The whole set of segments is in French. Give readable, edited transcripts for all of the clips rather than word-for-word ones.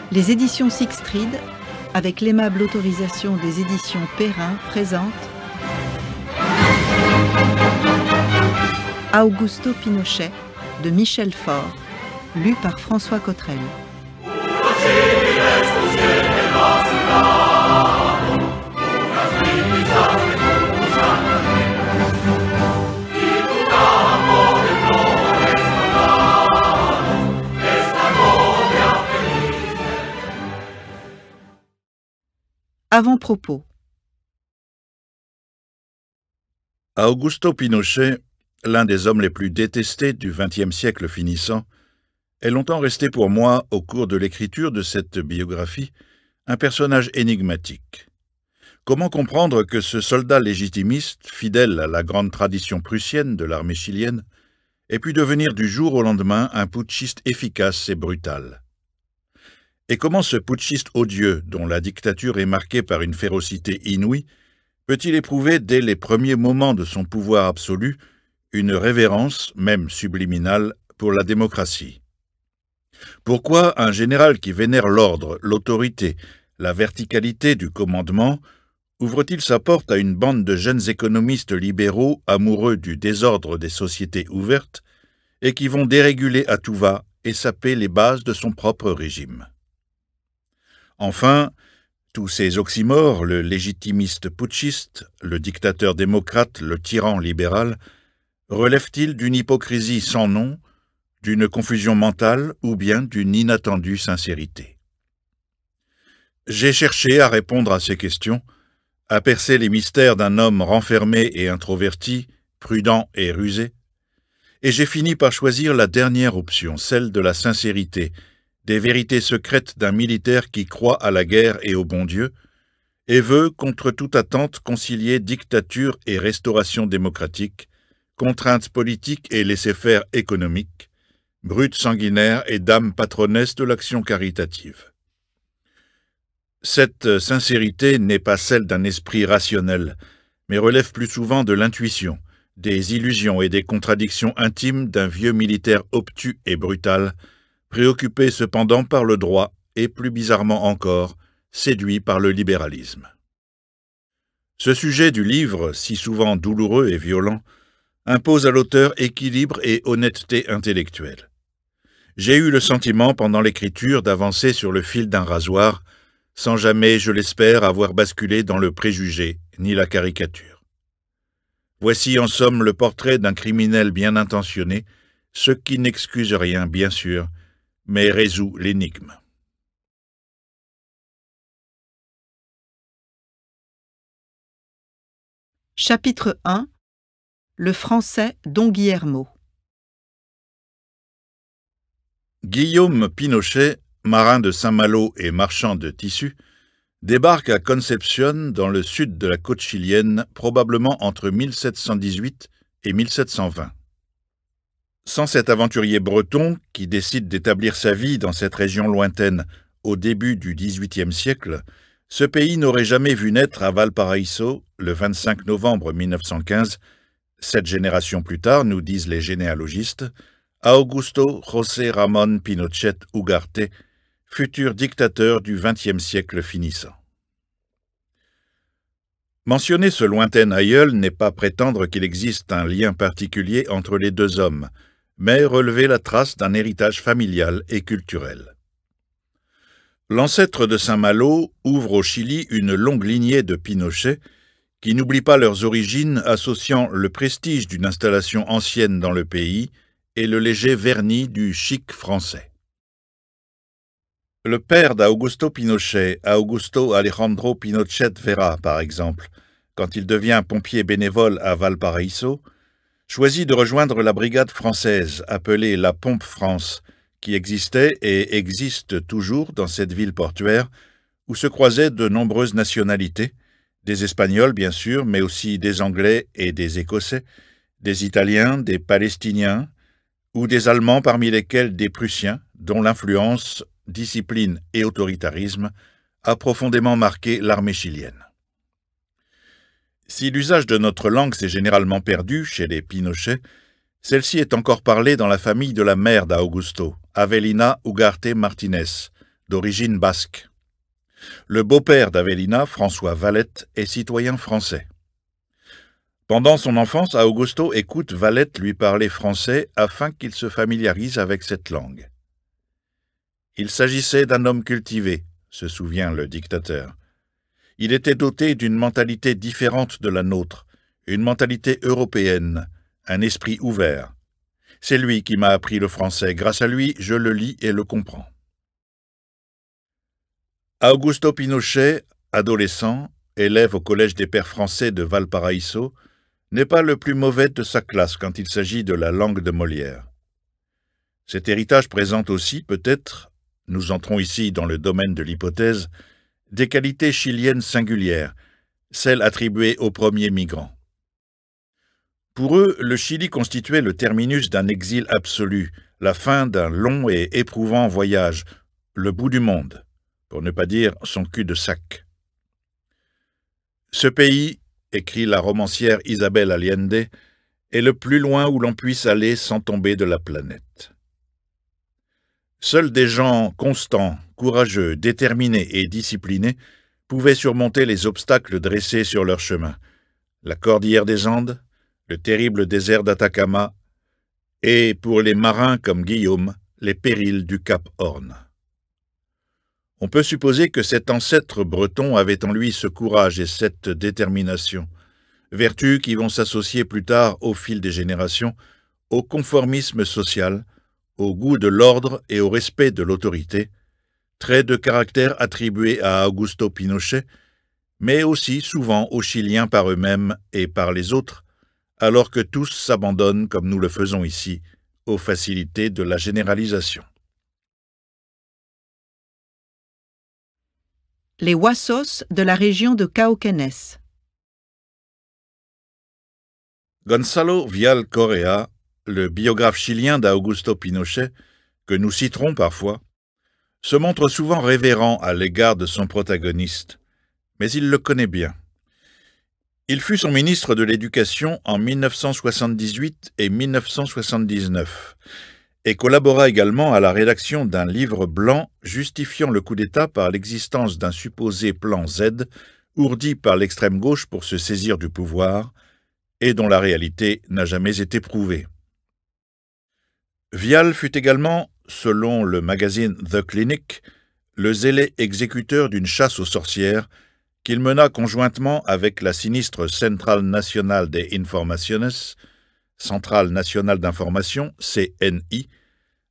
Les éditions Sixtrid, avec l'aimable autorisation des éditions Perrin, présentent Augusto Pinochet de Michel Faure, lu par François Cottrell. Avant-propos. Augusto Pinochet, l'un des hommes les plus détestés du XXe siècle finissant, est longtemps resté pour moi, au cours de l'écriture de cette biographie, un personnage énigmatique. Comment comprendre que ce soldat légitimiste, fidèle à la grande tradition prussienne de l'armée chilienne, ait pu devenir du jour au lendemain un putschiste efficace et brutal? Et comment ce putschiste odieux, dont la dictature est marquée par une férocité inouïe, peut-il éprouver dès les premiers moments de son pouvoir absolu une révérence, même subliminale, pour la démocratie? Pourquoi un général qui vénère l'ordre, l'autorité, la verticalité du commandement ouvre-t-il sa porte à une bande de jeunes économistes libéraux amoureux du désordre des sociétés ouvertes et qui vont déréguler à tout va et saper les bases de son propre régime? Enfin, tous ces oxymores, le légitimiste putschiste, le dictateur démocrate, le tyran libéral, relèvent-ils d'une hypocrisie sans nom, d'une confusion mentale ou bien d'une inattendue sincérité? J'ai cherché à répondre à ces questions, à percer les mystères d'un homme renfermé et introverti, prudent et rusé, et j'ai fini par choisir la dernière option, celle de la sincérité, des vérités secrètes d'un militaire qui croit à la guerre et au bon Dieu, et veut, contre toute attente, concilier dictature et restauration démocratique, contraintes politiques et laisser-faire économique, brute sanguinaire et dame patronnesse de l'action caritative. Cette sincérité n'est pas celle d'un esprit rationnel, mais relève plus souvent de l'intuition, des illusions et des contradictions intimes d'un vieux militaire obtus et brutal, préoccupé cependant par le droit et, plus bizarrement encore, séduit par le libéralisme. Ce sujet du livre, si souvent douloureux et violent, impose à l'auteur équilibre et honnêteté intellectuelle. J'ai eu le sentiment, pendant l'écriture, d'avancer sur le fil d'un rasoir, sans jamais, je l'espère, avoir basculé dans le préjugé ni la caricature. Voici en somme le portrait d'un criminel bien intentionné, ce qui n'excuse rien, bien sûr, mais résout l'énigme. Chapitre 1. Le français Don Guillermo. Guillaume Pinochet, marin de Saint-Malo et marchand de tissus, débarque à Concepción, dans le sud de la côte chilienne, probablement entre 1718 et 1720. Sans cet aventurier breton, qui décide d'établir sa vie dans cette région lointaine au début du XVIIIe siècle, ce pays n'aurait jamais vu naître à Valparaíso, le 25 novembre 1915, 7 générations plus tard, nous disent les généalogistes, Augusto José Ramón Pinochet Ugarte, futur dictateur du XXe siècle finissant. Mentionner ce lointain aïeul n'est pas prétendre qu'il existe un lien particulier entre les deux hommes, mais relever la trace d'un héritage familial et culturel. L'ancêtre de Saint-Malo ouvre au Chili une longue lignée de Pinochet qui n'oublient pas leurs origines, associant le prestige d'une installation ancienne dans le pays et le léger vernis du chic français. Le père d'Augusto Pinochet, Augusto Alejandro Pinochet Vera, par exemple, quand il devient pompier bénévole à Valparaíso, choisit de rejoindre la brigade française appelée la Pompe France, qui existait et existe toujours dans cette ville portuaire où se croisaient de nombreuses nationalités, des Espagnols bien sûr, mais aussi des Anglais et des Écossais, des Italiens, des Palestiniens, ou des Allemands parmi lesquels des Prussiens, dont l'influence, discipline et autoritarisme a profondément marqué l'armée chilienne. Si l'usage de notre langue s'est généralement perdu chez les Pinochet, celle-ci est encore parlée dans la famille de la mère d'Augusto, Avelina Ugarte Martinez, d'origine basque. Le beau-père d'Avelina, François Valette, est citoyen français. Pendant son enfance, Augusto écoute Valette lui parler français afin qu'il se familiarise avec cette langue. Il s'agissait d'un homme cultivé, se souvient le dictateur. Il était doté d'une mentalité différente de la nôtre, une mentalité européenne, un esprit ouvert. C'est lui qui m'a appris le français. Grâce à lui, je le lis et le comprends. Augusto Pinochet, adolescent, élève au Collège des Pères français de Valparaíso, n'est pas le plus mauvais de sa classe quand il s'agit de la langue de Molière. Cet héritage présente aussi, peut-être, nous entrons ici dans le domaine de l'hypothèse, des qualités chiliennes singulières, celles attribuées aux premiers migrants. Pour eux, le Chili constituait le terminus d'un exil absolu, la fin d'un long et éprouvant voyage, le bout du monde, pour ne pas dire son cul-de-sac. Ce pays, écrit la romancière Isabelle Allende, est le plus loin où l'on puisse aller sans tomber de la planète. Seuls des gens constants, courageux, déterminés et disciplinés pouvaient surmonter les obstacles dressés sur leur chemin. La cordillère des Andes, le terrible désert d'Atacama, et, pour les marins comme Guillaume, les périls du Cap Horn. On peut supposer que cet ancêtre breton avait en lui ce courage et cette détermination, vertus qui vont s'associer plus tard au fil des générations, au conformisme social, au goût de l'ordre et au respect de l'autorité, traits de caractère attribués à Augusto Pinochet, mais aussi souvent aux Chiliens par eux-mêmes et par les autres, alors que tous s'abandonnent, comme nous le faisons ici, aux facilités de la généralisation. Les Huasos de la région de Cauquenes. Gonzalo Vial Correa, le biographe chilien d'Augusto Pinochet, que nous citerons parfois, se montre souvent révérent à l'égard de son protagoniste, mais il le connaît bien. Il fut son ministre de l'Éducation en 1978 et 1979 et collabora également à la rédaction d'un livre blanc justifiant le coup d'État par l'existence d'un supposé plan Z ourdi par l'extrême gauche pour se saisir du pouvoir et dont la réalité n'a jamais été prouvée. Vial fut également, selon le magazine The Clinic, le zélé exécuteur d'une chasse aux sorcières qu'il mena conjointement avec la sinistre Central Nacional de Informaciones, Centrale nationale d'information, CNI,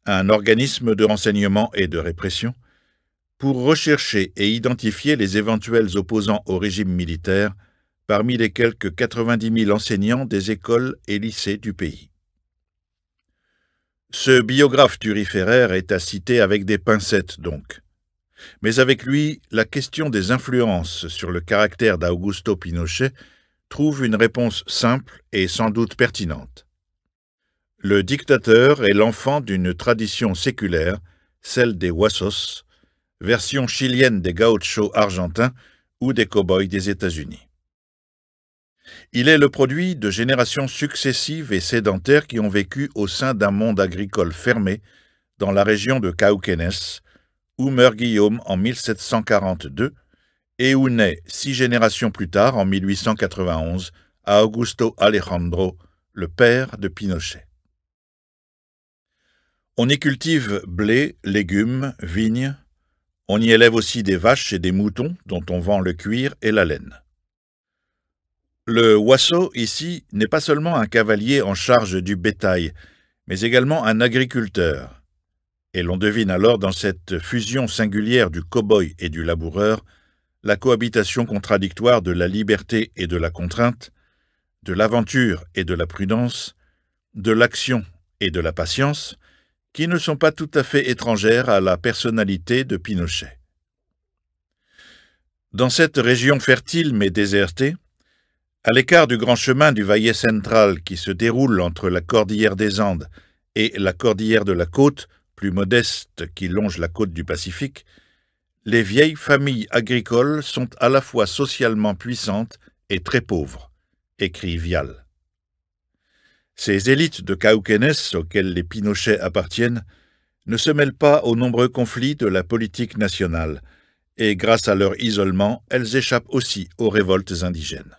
un organisme de renseignement et de répression, pour rechercher et identifier les éventuels opposants au régime militaire parmi les quelques 90 000 enseignants des écoles et lycées du pays. Ce biographe turiféraire est à citer avec des pincettes, donc. Mais avec lui, la question des influences sur le caractère d'Augusto Pinochet trouve une réponse simple et sans doute pertinente. Le dictateur est l'enfant d'une tradition séculaire, celle des Huasos, version chilienne des gauchos argentins ou des cow-boys des États-Unis. Il est le produit de générations successives et sédentaires qui ont vécu au sein d'un monde agricole fermé dans la région de Cauquenes, où meurt Guillaume en 1742 et où naît 6 générations plus tard, en 1891, Augusto Alejandro, le père de Pinochet. On y cultive blé, légumes, vignes. On y élève aussi des vaches et des moutons dont on vend le cuir et la laine. Le Huaso, ici, n'est pas seulement un cavalier en charge du bétail, mais également un agriculteur. Et l'on devine alors dans cette fusion singulière du cow-boy et du laboureur la cohabitation contradictoire de la liberté et de la contrainte, de l'aventure et de la prudence, de l'action et de la patience, qui ne sont pas tout à fait étrangères à la personnalité de Pinochet. Dans cette région fertile mais désertée, à l'écart du grand chemin du Valle Central qui se déroule entre la cordillère des Andes et la cordillère de la Côte, plus modeste, qui longe la côte du Pacifique, les vieilles familles agricoles sont à la fois socialement puissantes et très pauvres, écrit Vial. Ces élites de Cauquenes, auxquelles les Pinochet appartiennent, ne se mêlent pas aux nombreux conflits de la politique nationale, et grâce à leur isolement, elles échappent aussi aux révoltes indigènes.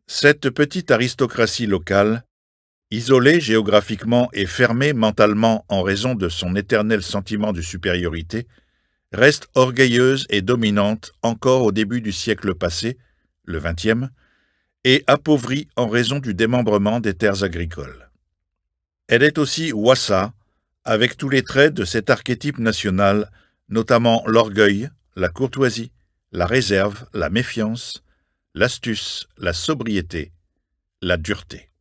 Cette petite aristocratie locale, isolée géographiquement et fermée mentalement en raison de son éternel sentiment de supériorité, reste orgueilleuse et dominante encore au début du siècle passé, le XXe, et appauvrie en raison du démembrement des terres agricoles. Elle est aussi Wassa, avec tous les traits de cet archétype national, notamment l'orgueil, la courtoisie, la réserve, la méfiance, l'astuce, la sobriété, la dureté.